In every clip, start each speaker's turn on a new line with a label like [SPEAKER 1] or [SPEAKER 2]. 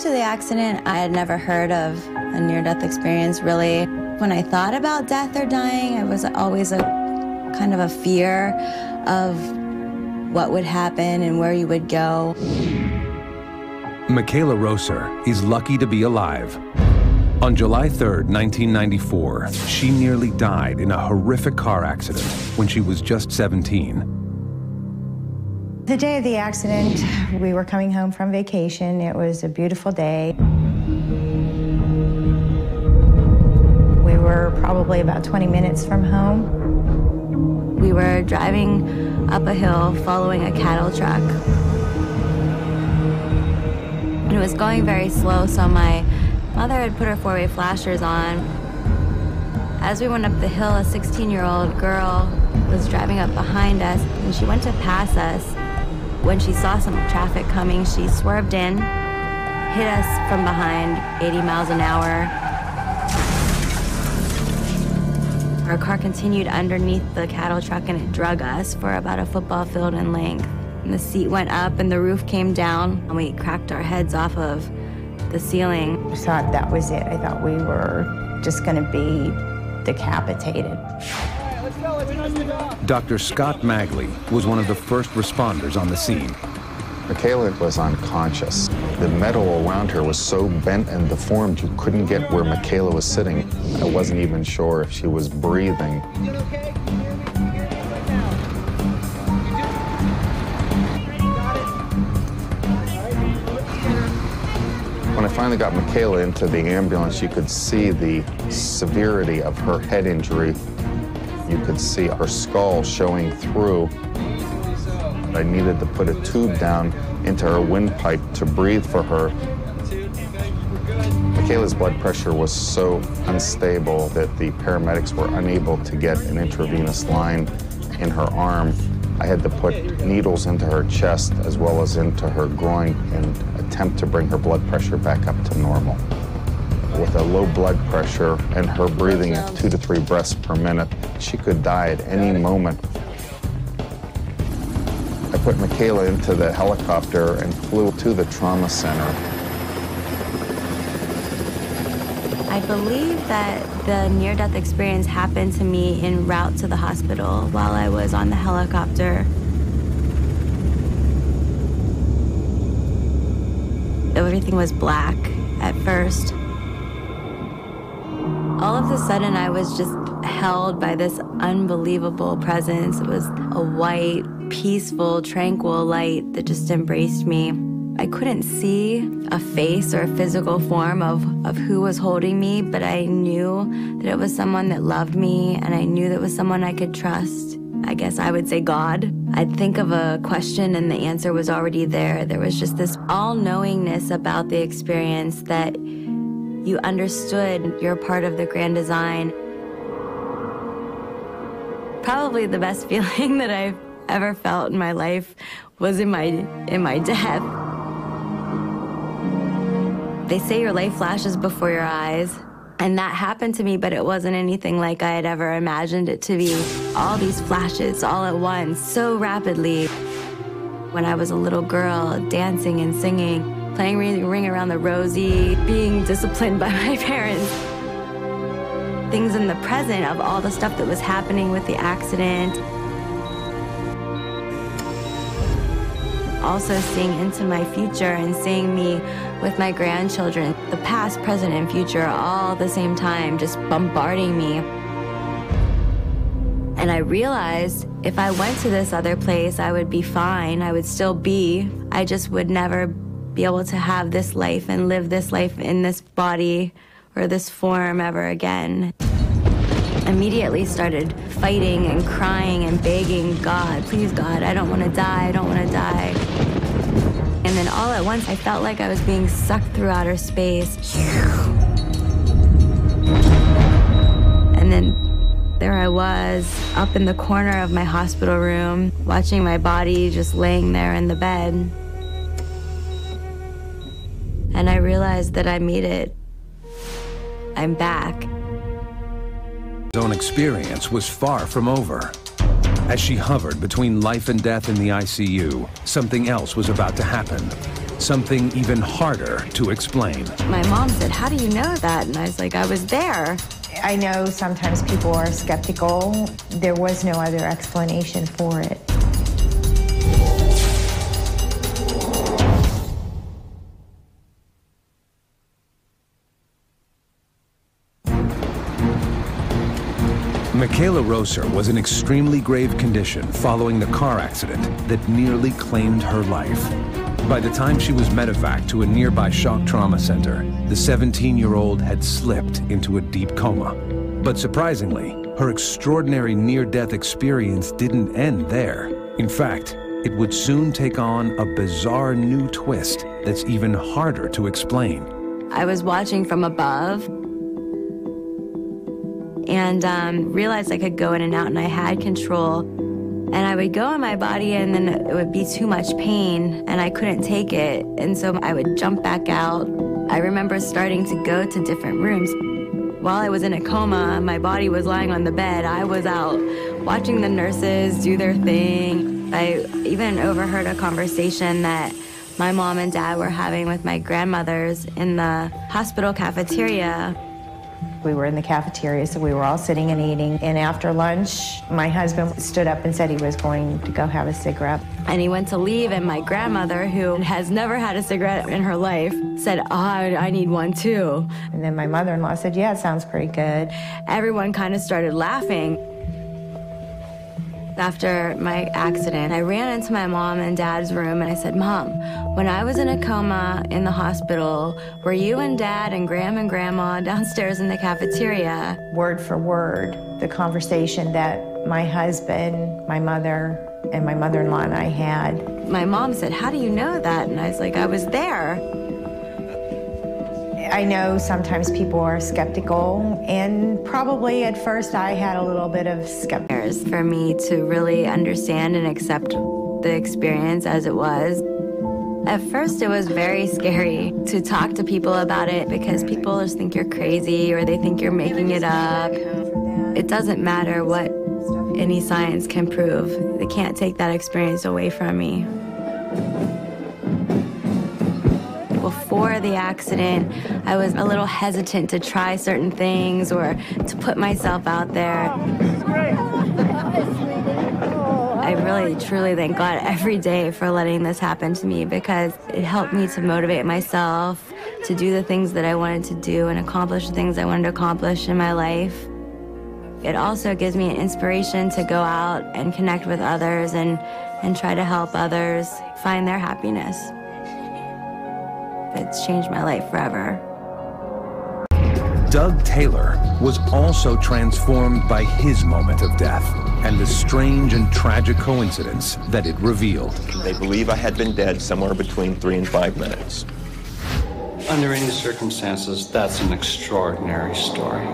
[SPEAKER 1] to the accident, I had never heard of a near-death experience, really. When I thought about death or dying, it was always a kind of a fear of what would happen and where you would go.
[SPEAKER 2] Michaela Rosser is lucky to be alive. On July 3rd, 1994, she nearly died in a horrific car accident when she was just 17.
[SPEAKER 3] The day of the accident, we were coming home from vacation. It was a beautiful day. We were probably about 20 minutes from home.
[SPEAKER 1] We were driving up a hill following a cattle truck. And it was going very slow, so my mother had put her four-way flashers on. As we went up the hill, a 16-year-old girl was driving up behind us, and she went to pass us. When she saw some traffic coming, she swerved in, hit us from behind, 80 miles an hour. Our car continued underneath the cattle truck, and it drug us for about a football field in length. And the seat went up and the roof came down, and we cracked our heads off of the ceiling.
[SPEAKER 3] I thought that was it. I thought we were just going to be decapitated.
[SPEAKER 2] Dr. Scott Magley was one of the first responders on the scene.
[SPEAKER 4] Michaela was unconscious. The metal around her was so bent and deformed you couldn't get where Michaela was sitting. I wasn't even sure if she was breathing. When I finally got Michaela into the ambulance, you could see the severity of her head injury. You could see her skull showing through. I needed to put a tube down into her windpipe to breathe for her. Michaela's blood pressure was so unstable that the paramedics were unable to get an intravenous line in her arm. I had to put needles into her chest as well as into her groin and attempt to bring her blood pressure back up to normal. With a low blood pressure and her breathing at 2 to 3 breaths per minute, she could die at any moment. I put Michaela into the helicopter and flew to the trauma center.
[SPEAKER 1] I believe that the near-death experience happened to me en route to the hospital while I was on the helicopter. Everything was black at first. All of a sudden, I was just held by this unbelievable presence. It was a white, peaceful, tranquil light that just embraced me. I couldn't see a face or a physical form of who was holding me, but I knew that it was someone that loved me, and I knew that it was someone I could trust. I guess I would say God. I'd think of a question and the answer was already there. There was just this all-knowingness about the experience that you understood you're part of the grand design. Probably the best feeling that I've ever felt in my life was in my death. They say your life flashes before your eyes, and that happened to me, but it wasn't anything like I had ever imagined it to be. All these flashes all at once, so rapidly. When I was a little girl, dancing and singing, playing Ring Around the Rosie, being disciplined by my parents. Things in the present of all the stuff that was happening with the accident. Also seeing into my future and seeing me with my grandchildren, the past, present, and future all at the same time, just bombarding me. And I realized if I went to this other place, I would be fine. I would still be. I just would never be able to have this life and live this life in this body or this form ever again. Immediately started fighting and crying and begging God, please God, I don't want to die, I don't want to die. And then all at once, I felt like I was being sucked through outer space. And then there I was, up in the corner of my hospital room, watching my body just laying there in the bed. And I realized that I made it. I'm back.
[SPEAKER 2] His own experience was far from over. As she hovered between life and death in the ICU, something else was about to happen. something even harder to explain.
[SPEAKER 1] My mom said, "How do you know that?" And I was like, "I was there."
[SPEAKER 3] I know sometimes people are skeptical. There was no other explanation for it.
[SPEAKER 2] Michaela Rosser was in extremely grave condition following the car accident that nearly claimed her life. By the time she was medevaced to a nearby shock trauma center, the 17-year-old had slipped into a deep coma. But surprisingly, her extraordinary near-death experience didn't end there. In fact, it would soon take on a bizarre new twist that's even harder to explain.
[SPEAKER 1] I was watching from above and realized I could go in and out, and I had control. And I would go in my body, and then it would be too much pain, and I couldn't take it. And so I would jump back out. I remember starting to go to different rooms. While I was in a coma, my body was lying on the bed. I was out watching the nurses do their thing. I even overheard a conversation that my mom and dad were having with my grandmothers in the hospital cafeteria.
[SPEAKER 3] We were in the cafeteria, so we were all sitting and eating. And after lunch, my husband stood up and said he was going to go have a cigarette.
[SPEAKER 1] And he went to leave, and my grandmother, who has never had a cigarette in her life, said, "Oh, I need one too."
[SPEAKER 3] And then my mother-in-law said, "Yeah, it sounds pretty good."
[SPEAKER 1] Everyone kind of started laughing. After my accident, I ran into my mom and dad's room, and I said, "Mom, when I was in a coma in the hospital, were you and Dad and Graham and Grandma downstairs in the cafeteria?"
[SPEAKER 3] Word for word, the conversation that my husband, my mother, and my mother-in-law and I had.
[SPEAKER 1] My mom said, "How do you know that?" And I was like, "I was there."
[SPEAKER 3] I know sometimes people are skeptical, and probably at first I had a little bit of skepticism.
[SPEAKER 1] For me to really understand and accept the experience as it was. At first it was very scary to talk to people about it, because people just think you're crazy or they think you're making it up. It doesn't matter what any science can prove. They can't take that experience away from me. Before the accident, I was a little hesitant to try certain things or to put myself out there. I really, truly thank God every day for letting this happen to me, because it helped me to motivate myself to do the things that I wanted to do and accomplish the things I wanted to accomplish in my life. It also gives me an inspiration to go out and connect with others and try to help others find their happiness. It's changed my life forever.
[SPEAKER 2] Doug Taylor was also transformed by his moment of death and the strange and tragic coincidence that it revealed.
[SPEAKER 5] They believe I had been dead somewhere between 3 and 5 minutes.
[SPEAKER 6] Under any circumstances, that's an extraordinary story.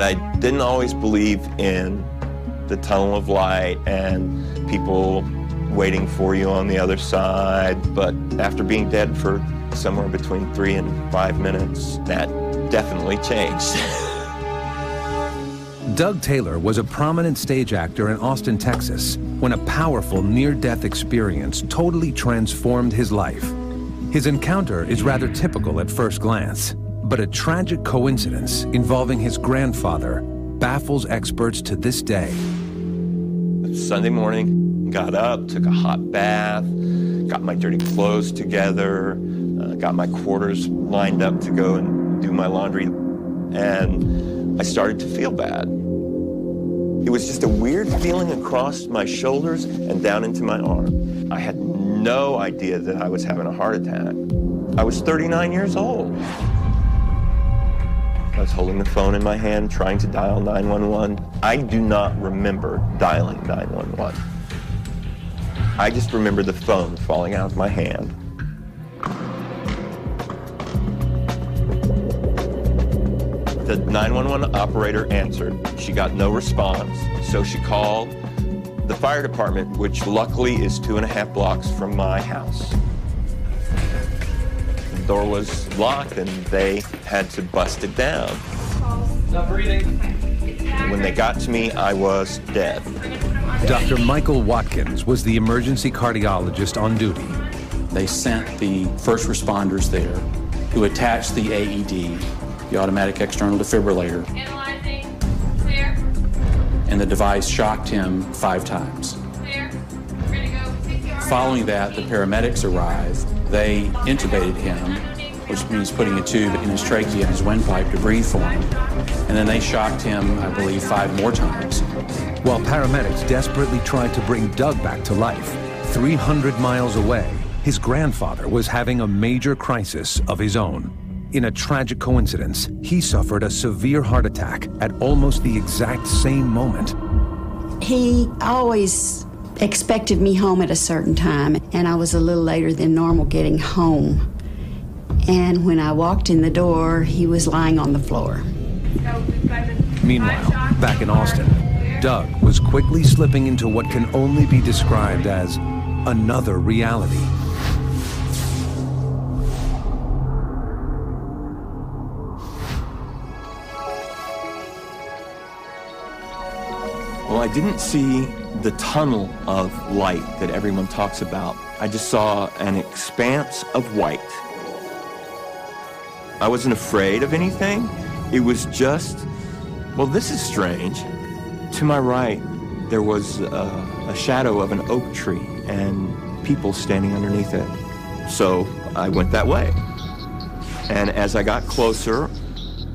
[SPEAKER 5] I didn't always believe in the tunnel of light and people waiting for you on the other side, but after being dead for somewhere between 3 and 5 minutes, that definitely changed.
[SPEAKER 2] Doug Taylor was a prominent stage actor in Austin, Texas, when a powerful near-death experience totally transformed his life. His encounter is rather typical at first glance, but a tragic coincidence involving his grandfather baffles experts to this day.
[SPEAKER 5] Sunday morning, got up, took a hot bath, got my dirty clothes together, got my quarters lined up to go and do my laundry, and I started to feel bad. It was just a weird feeling across my shoulders and down into my arm. I had no idea that I was having a heart attack. I was 39 years old. I was holding the phone in my hand, trying to dial 911. I do not remember dialing 911. I just remember the phone falling out of my hand. The 911 operator answered. She got no response, so she called the fire department, which luckily is 2.5 blocks from my house. The door was locked and they had to bust it down.
[SPEAKER 6] Not breathing.
[SPEAKER 5] When they got to me, I was dead.
[SPEAKER 2] Dr. Michael Watkins was the emergency cardiologist on duty.
[SPEAKER 7] They sent the first responders there who attached the AED, the automatic external defibrillator.
[SPEAKER 8] Analyzing. Clear.
[SPEAKER 7] And the device shocked him 5 times.
[SPEAKER 8] Clear. Ready to go. CPR.
[SPEAKER 7] Following that, the paramedics arrived. They intubated him, which means putting a tube in his trachea and his windpipe to breathe for him. And then they shocked him, I believe, 5 more times.
[SPEAKER 2] While paramedics desperately tried to bring Doug back to life, 300 miles away, his grandfather was having a major crisis of his own. In a tragic coincidence, he suffered a severe heart attack at almost the exact same moment.
[SPEAKER 9] He always expected me home at a certain time, and I was a little later than normal getting home. And when I walked in the door, he was lying on the floor.
[SPEAKER 2] Meanwhile, back in Austin, Doug was quickly slipping into what can only be described as another reality.
[SPEAKER 5] Well, I didn't see the tunnel of light that everyone talks about. I just saw an expanse of white. I wasn't afraid of anything. It was just, well, this is strange. To my right, there was a shadow of an oak tree and people standing underneath it. So I went that way. And as I got closer,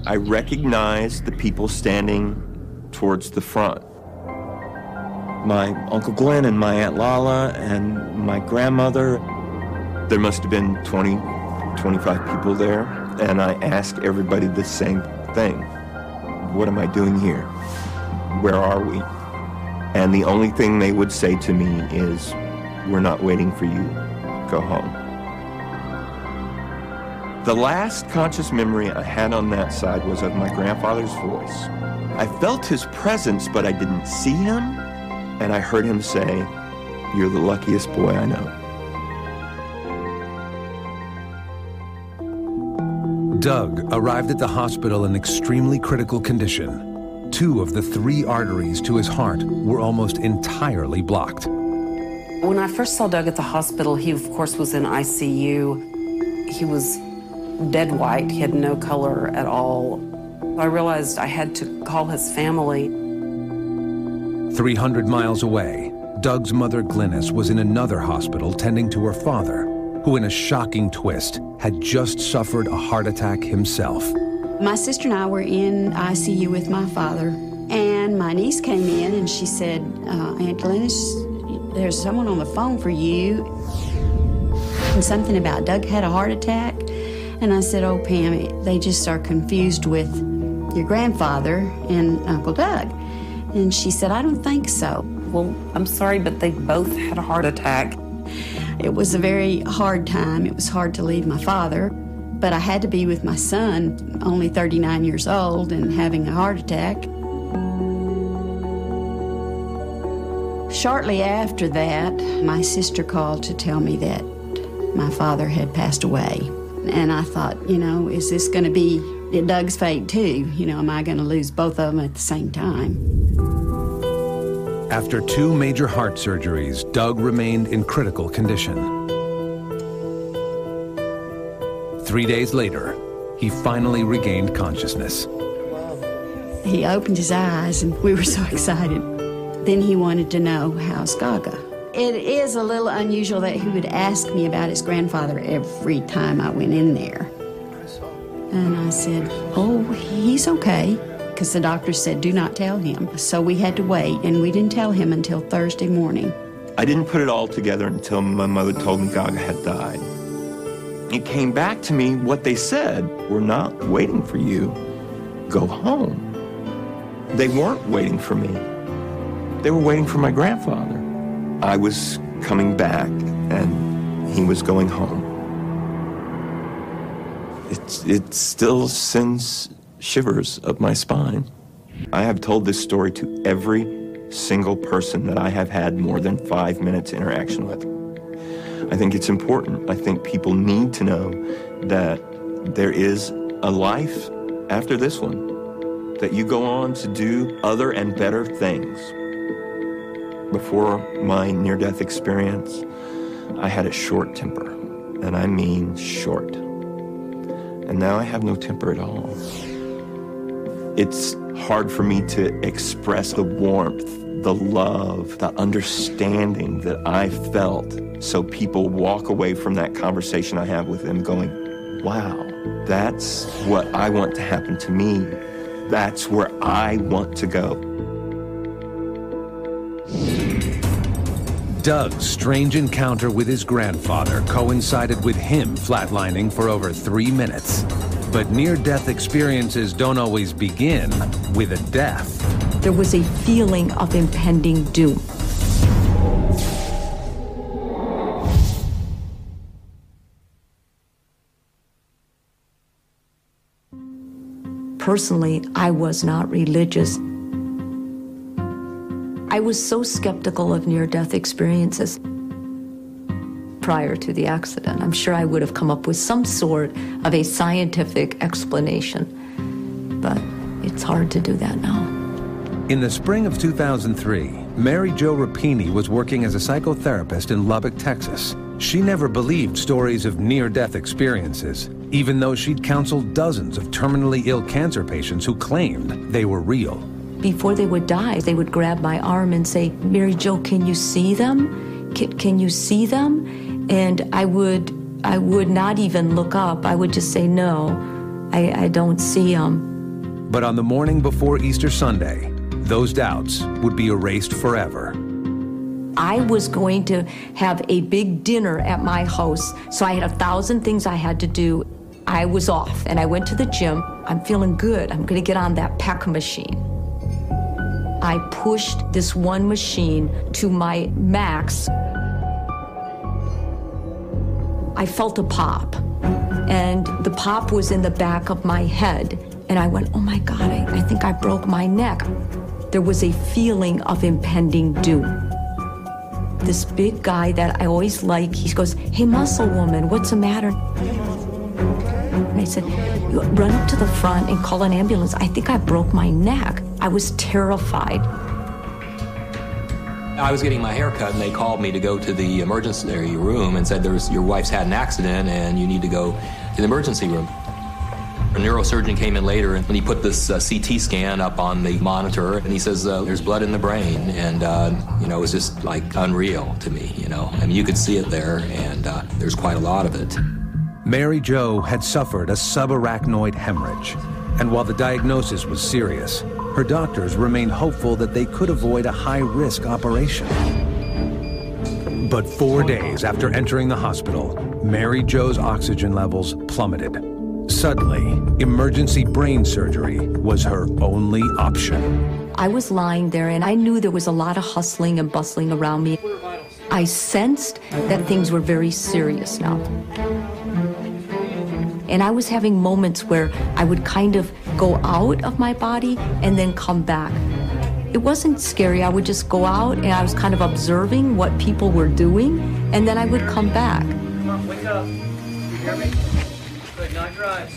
[SPEAKER 5] I recognized the people standing towards the front. My Uncle Glenn and my Aunt Lala and my grandmother. There must have been 20, 25 people there. And I asked everybody the same thing. What am I doing here? Where are we? And the only thing they would say to me is, we're not waiting for you. Go home. The last conscious memory I had on that side was of my grandfather's voice. I felt his presence, but I didn't see him. And I heard him say, "You're the luckiest boy I know."
[SPEAKER 2] Doug arrived at the hospital in extremely critical condition. 2 of the 3 arteries to his heart were almost entirely blocked.
[SPEAKER 10] When I first saw Doug at the hospital, he of course was in ICU. He was dead white, he had no color at all. I realized I had to call his family.
[SPEAKER 2] 300 miles away, Doug's mother Glynis was in another hospital tending to her father, who in a shocking twist had just suffered a heart attack himself.
[SPEAKER 9] My sister and I were in ICU with my father, and my niece came in and she said, Aunt Glynis, there's someone on the phone for you. And something about Doug had a heart attack. And I said, oh, Pam, they just are confused with your grandfather and Uncle Doug. And she said, I don't think so.
[SPEAKER 10] Well, I'm sorry, but they both had a heart attack.
[SPEAKER 9] It was a very hard time. It was hard to leave my father, but I had to be with my son, only 39 years old and having a heart attack. Shortly after that, my sister called to tell me that my father had passed away. And I thought, you know, is this going to be Doug's fate too? You know, am I going to lose both of them at the same time?
[SPEAKER 2] After 2 major heart surgeries, Doug remained in critical condition. 3 days later, he finally regained consciousness.
[SPEAKER 9] He opened his eyes and we were so excited. Then he wanted to know, how's Gaga? It is a little unusual that he would ask me about his grandfather every time I went in there. And I said, oh, he's okay. Because the doctor said, do not tell him. So we had to wait, and we didn't tell him until Thursday morning.
[SPEAKER 5] I didn't put it all together until my mother told me Gaga had died. It came back to me what they said. We're not waiting for you. Go home. They weren't waiting for me. They were waiting for my grandfather. I was coming back, and he was going home. It still sends shivers up my spine. I have told this story to every single person that I have had more than 5 minutes interaction with. I think it's important. I think people need to know that there is a life after this one, that you go on to do other and better things. Before my near-death experience, I had a short temper, and I mean short. And now I have no temper at all. It's hard for me to express the warmth, the love, the understanding that I felt, so people walk away from that conversation I have with them going, wow, that's what I want to happen to me. That's where I want to go.
[SPEAKER 2] Doug's strange encounter with his grandfather coincided with him flatlining for over 3 minutes. But near-death experiences don't always begin with a death.
[SPEAKER 11] There was a feeling of impending doom. Personally, I was not religious. I was so skeptical of near-death experiences prior to the accident. I'm sure I would have come up with some sort of a scientific explanation, but it's hard to do that now.
[SPEAKER 2] In the spring of 2003, Mary Jo Rapini was working as a psychotherapist in Lubbock, Texas. She never believed stories of near-death experiences, even though she'd counseled dozens of terminally ill cancer patients who claimed they were real.
[SPEAKER 11] Before they would die, they would grab my arm and say, "Mary Jo, can you see them? Can you see them?" And I would not even look up. I would just say, "No, I don't see them."
[SPEAKER 2] But on the morning before Easter Sunday, those doubts would be erased forever.
[SPEAKER 11] I was going to have a big dinner at my house, so I had 1,000 things I had to do. I was off, and I went to the gym. I'm feeling good. I'm going to get on that PEC machine. I pushed this one machine to my max. I felt a pop, and the pop was in the back of my head, and I went, oh my God, I think I broke my neck. There was a feeling of impending doom. This big guy that I always like, he goes, "Hey, muscle woman, what's the matter?" And I said, "You run up to the front and call an ambulance. I think I broke my neck." I was terrified.
[SPEAKER 12] I was getting my hair cut, and they called me to go to the emergency room and said, your wife's had an accident and you need to go to the emergency room. A neurosurgeon came in later, and he put this CT scan up on the monitor, and he says, there's blood in the brain. And, it was just like unreal to me, I mean, you could see it there, and there's quite a lot of it.
[SPEAKER 2] Mary Jo had suffered a subarachnoid hemorrhage, and while the diagnosis was serious, her doctors remained hopeful that they could avoid a high-risk operation. But 4 days after entering the hospital, Mary Jo's oxygen levels plummeted. Suddenly, emergency brain surgery was her only option.
[SPEAKER 11] I was lying there, and I knew there was a lot of hustling and bustling around me. I sensed that things were very serious now. And I was having moments where I would kind of go out of my body and then come back. It wasn't scary. I would just go out, and I was kind of observing what people were doing, and then I would come back.
[SPEAKER 13] Come on, wake up. You hear me? Good, not your eyes.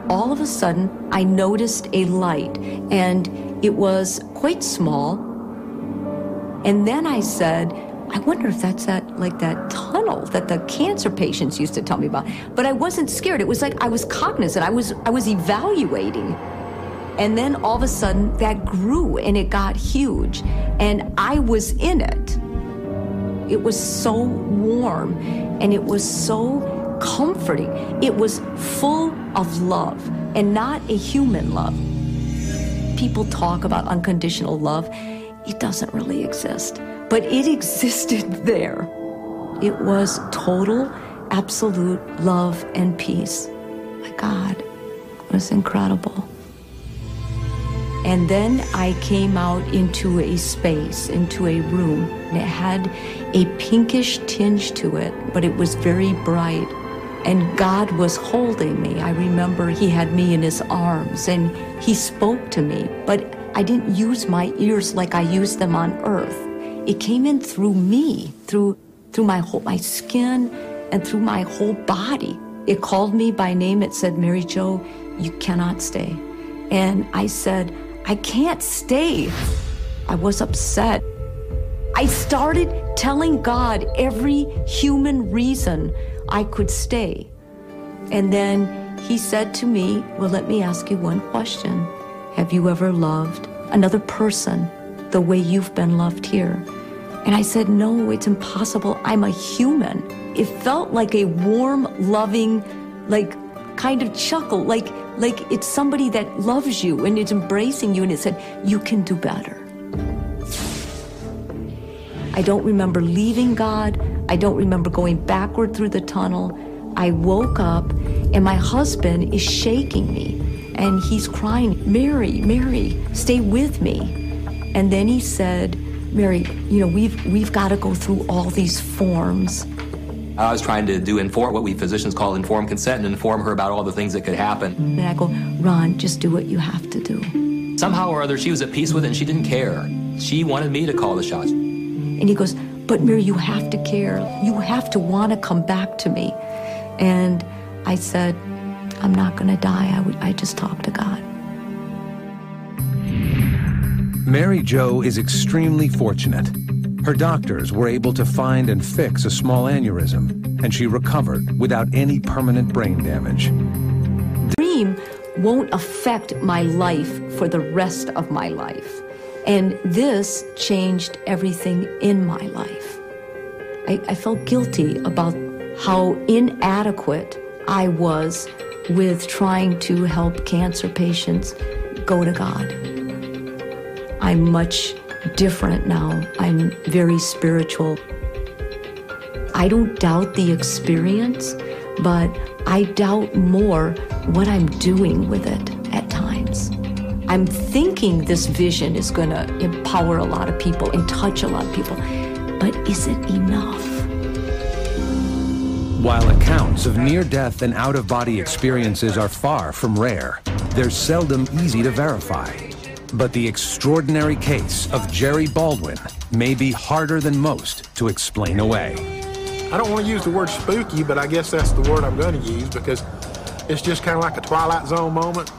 [SPEAKER 11] All of a sudden, I noticed a light, and it was quite small. And then I said, I wonder if that's that tunnel that the cancer patients used to tell me about. But I wasn't scared. It was like I was cognizant. I was evaluating. And then all of a sudden, that grew, and it got huge. And I was in it. It was so warm, and it was so comforting. It was full of love, and not a human love. People talk about unconditional love. It doesn't really exist, but it existed there. It was total, absolute love and peace. My God, it was incredible. And then I came out into a space, into a room, and it had a pinkish tinge to it, but it was very bright. And God was holding me. I remember he had me in his arms, and he spoke to me, but I didn't use my ears like I used them on earth. it came in through me, through my skin and through my whole body. It called me by name. It said, Mary Jo, you cannot stay. And I said, I can't stay. I was upset. I started telling God every human reason I could stay. And then he said to me, well, let me ask you one question. Have you ever loved another person the way you've been loved here? And I said, no, it's impossible. I'm a human. It felt like a warm, loving, like kind of chuckle, like it's somebody that loves you and it's embracing you, and it said, you can do better. I don't remember leaving God. I don't remember going backward through the tunnel. I woke up and my husband is shaking me and he's crying, Mary, Mary, stay with me. And then he said, Mary, you know, we've got to go through all these forms.
[SPEAKER 12] I was trying to do what we physicians call informed consent, and inform her about all the things that could happen.
[SPEAKER 11] And I go, Ron, just do what you have to do.
[SPEAKER 12] Somehow or other, she was at peace with it and she didn't care. She wanted me to call the shots.
[SPEAKER 11] And he goes, but Mary, you have to care. You have to want to come back to me. And I said, I'm not going to die. I just talked to God.
[SPEAKER 2] Mary Jo is extremely fortunate. Her doctors were able to find and fix a small aneurysm, and she recovered without any permanent brain damage.
[SPEAKER 11] The dream won't affect my life for the rest of my life. And this changed everything in my life. I felt guilty about how inadequate I was with trying to help cancer patients go to God. I'm much different now. I'm very spiritual. I don't doubt the experience, but I doubt more what I'm doing with it at times. I'm thinking this vision is going to empower a lot of people and touch a lot of people, but is it enough?
[SPEAKER 2] While accounts of near-death and out-of-body experiences are far from rare, they're seldom easy to verify. But the extraordinary case of Jerry Baldwin may be harder than most to explain away.
[SPEAKER 14] I don't want to use the word spooky, but I guess that's the word I'm going to use because it's just kind of like a Twilight Zone moment.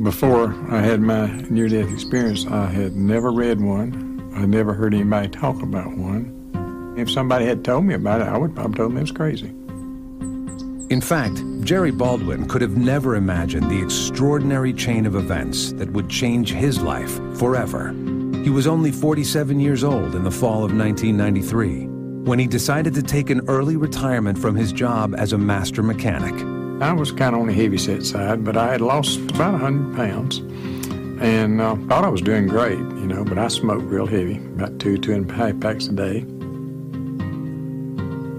[SPEAKER 15] Before I had my near-death experience, I had never read one. I never heard anybody talk about one. If somebody had told me about it, I would probably told them it was crazy.
[SPEAKER 2] In fact, Jerry Baldwin could have never imagined the extraordinary chain of events that would change his life forever. He was only 47 years old in the fall of 1993 when he decided to take an early retirement from his job as a master mechanic.
[SPEAKER 15] I was kind of on the heavy-set side, but I had lost about 100 pounds and thought I was doing great, you know, but I smoked real heavy, about 2.5 packs a day.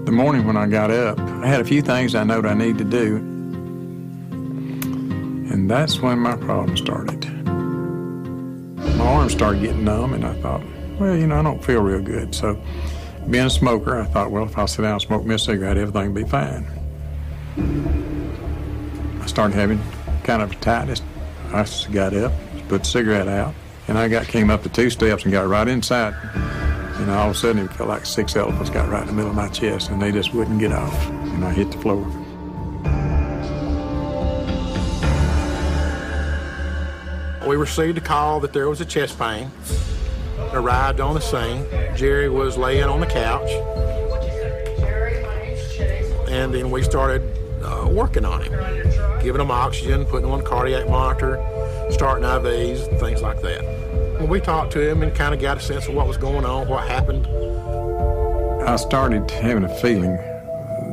[SPEAKER 15] The morning when I got up, I had a few things I know that I need to do, and that's when my problem started. My arms started getting numb, and I thought, well, you know, I don't feel real good. So being a smoker, I thought, well, if I sit down and smoke me a cigarette, everything will be fine. I started having kind of tightness. I got up, put the cigarette out, and came up the 2 steps and got right inside. And all of a sudden, it felt like 6 elephants got right in the middle of my chest, and they just wouldn't get off. And I hit the floor.
[SPEAKER 14] We received a call that there was a chest pain. Arrived on the scene. Jerry was laying on the couch. And then we started working on him, giving him oxygen, putting him on a cardiac monitor, starting IVs, things like that. When we talked to him and kind of got a sense of what was going on, what happened.
[SPEAKER 15] I started having a feeling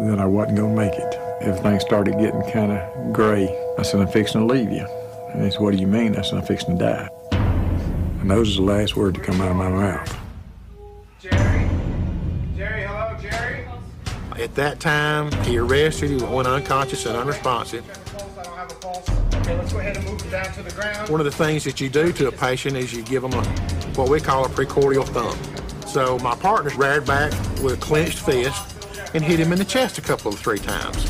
[SPEAKER 15] that I wasn't going to make it. Everything started getting kind of gray. I said, I'm fixing to leave you. And he said, what do you mean? I said, I'm fixing to die. And those are the last words to come out of my mouth.
[SPEAKER 14] Jerry? Jerry, hello, Jerry? At that time, he arrested, he went unconscious and unresponsive. Okay, let's go ahead and move him down to the ground. One of the things that you do to a patient is you give them what we call a precordial thumb. So my partner reared back with a clenched fist and hit him in the chest a couple of 3 times.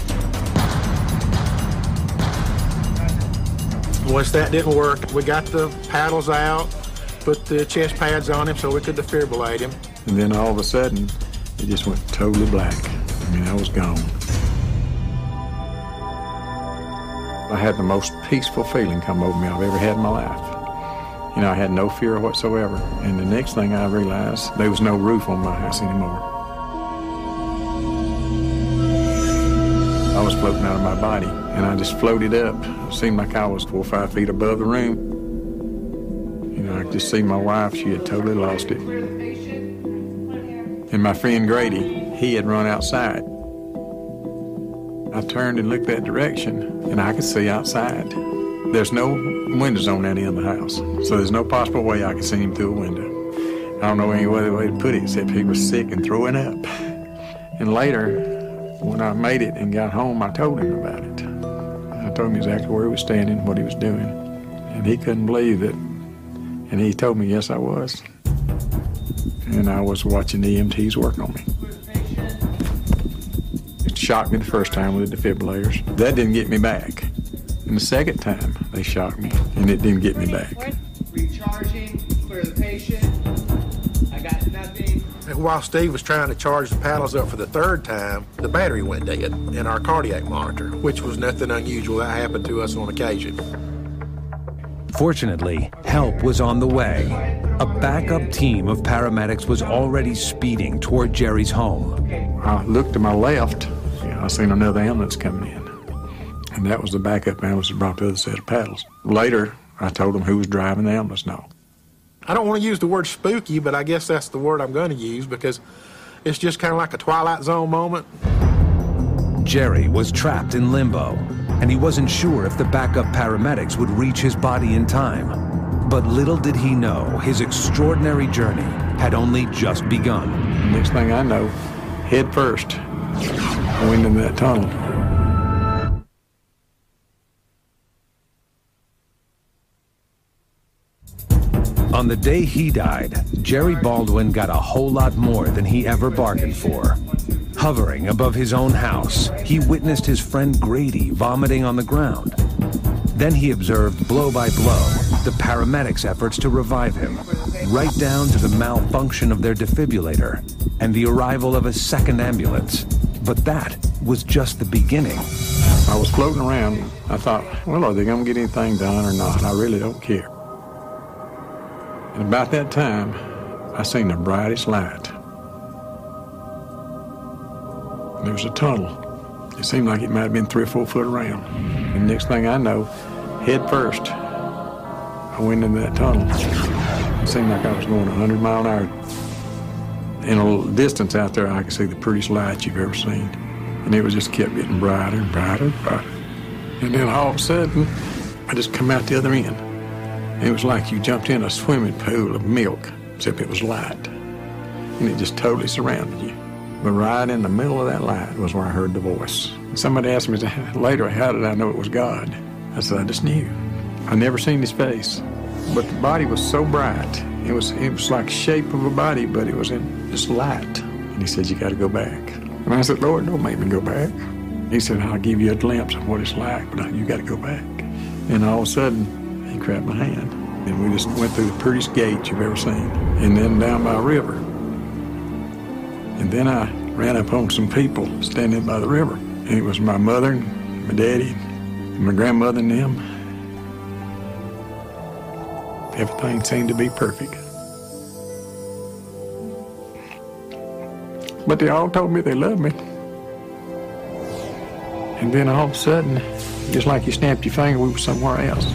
[SPEAKER 14] Once that didn't work, we got the paddles out, put the chest pads on him so we could defibrillate him.
[SPEAKER 15] And then all of a sudden, it just went totally black. I mean, I was gone. I had the most peaceful feeling come over me I've ever had in my life. You know, I had no fear whatsoever. And the next thing I realized, there was no roof on my house anymore. I was floating out of my body, and I just floated up. It seemed like I was 4 or 5 feet above the room. You know, I could just see my wife. She had totally lost it. And my friend Grady, he had run outside. I turned and looked that direction, and I could see outside. There's no windows on that end of the house, so there's no possible way I could see him through a window. I don't know any other way to put it except he was sick and throwing up. And later, when I made it and got home, I told him about it. I told him exactly where he was standing, what he was doing, and he couldn't believe it. And he told me, yes, I was. And I was watching the EMTs work on me. It shocked me the first time with the defibrillators. That didn't get me back. And the second time, they shocked me, and it didn't get me back.
[SPEAKER 13] Recharging for the patient. I got nothing.
[SPEAKER 14] And while Steve was trying to charge the paddles up for the third time, the battery went dead in our cardiac monitor, which was nothing unusual. That happened to us on occasion.
[SPEAKER 2] Fortunately, help was on the way. A backup team of paramedics was already speeding toward Jerry's home.
[SPEAKER 15] I looked to my left, I seen another ambulance coming in. And that was the backup ambulance that brought the other set of paddles. Later, I told them who was driving the ambulance now.
[SPEAKER 14] I don't want to use the word spooky, but I guess that's the word I'm going to use because it's just kind of like a Twilight Zone moment.
[SPEAKER 2] Jerry was trapped in limbo, and he wasn't sure if the backup paramedics would reach his body in time. But little did he know, his extraordinary journey had only just begun.
[SPEAKER 15] Next thing I know, head first, I went into that tunnel.
[SPEAKER 2] On the day he died, Jerry Baldwin got a whole lot more than he ever bargained for. Hovering above his own house, he witnessed his friend Grady vomiting on the ground. Then he observed blow by blow the paramedics' efforts to revive him, right down to the malfunction of their defibrillator and the arrival of a second ambulance. But that was just the beginning.
[SPEAKER 15] I was floating around. I thought, well, are they going to get anything done or not? I really don't care. And about that time, I seen the brightest light. And there was a tunnel. It seemed like it might have been 3 or 4 foot around. And next thing I know, head first, I went into that tunnel. It seemed like I was going 100 miles an hour. In a little distance out there, I could see the prettiest light you've ever seen. And it was just kept getting brighter and brighter and brighter. And then all of a sudden, I just come out the other end. It was like you jumped in a swimming pool of milk, except it was light. And it just totally surrounded you. But right in the middle of that light was where I heard the voice. Somebody asked me later, how did I know it was God? I said, I just knew. I never seen his face. But the body was so bright. It was like shape of a body, but it was in this light. And he said, you got to go back. And I said, Lord, don't make me go back. He said, I'll give you a glimpse of what it's like, but you got to go back. And all of a sudden, he grabbed my hand, and we just went through the prettiest gate you've ever seen, and then down by a river. And then I ran up on some people standing by the river, and it was my mother, and my daddy, and my grandmother and them. Everything seemed to be perfect. But they all told me they loved me. And then all of a sudden, just like you snapped your finger, we were somewhere else.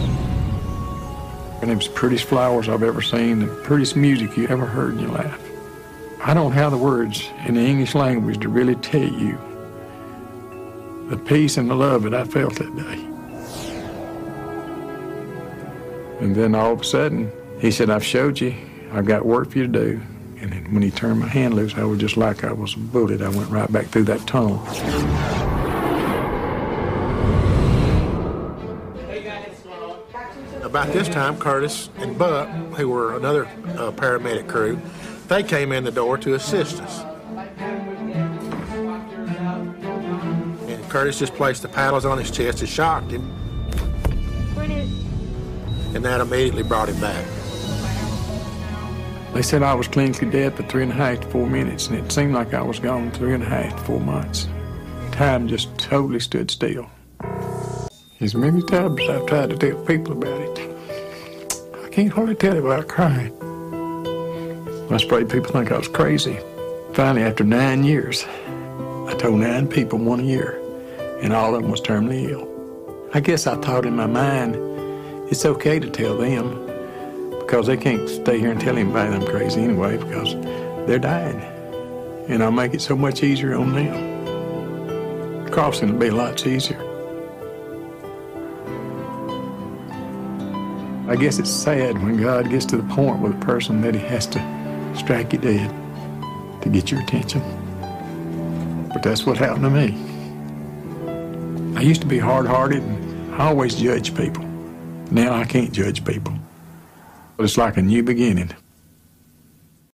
[SPEAKER 15] And it was the prettiest flowers I've ever seen, the prettiest music you ever heard in your life. I don't have the words in the English language to really tell you the peace and the love that I felt that day. And then all of a sudden, he said, I've showed you, I've got work for you to do. And then when he turned my hand loose, I was just like I was a bullet. I went right back through that tunnel.
[SPEAKER 14] About this time, Curtis and Buck, who were another paramedic crew, they came in the door to assist us. And Curtis just placed the paddles on his chest and shocked him. and that immediately brought him back.
[SPEAKER 15] They said I was clinically dead for 3.5 to 4 minutes, and it seemed like I was gone 3.5 to 4 months. Time just totally stood still. As many times as I've tried to tell people about it, I can't hardly tell it without crying. I was afraid people think I was crazy. Finally, after 9 years, I told 9 people 1 year, and all of them was terminally ill. I guess I thought in my mind, it's okay to tell them, because they can't stay here and tell anybody I'm crazy anyway, because they're dying. And I'll make it so much easier on them. Crossing will be a lot easier. I guess it's sad when God gets to the point with a person that he has to strike you dead to get your attention. But that's what happened to me. I used to be hard-hearted and I always judged people. Now I can't judge people. But it's like a new beginning.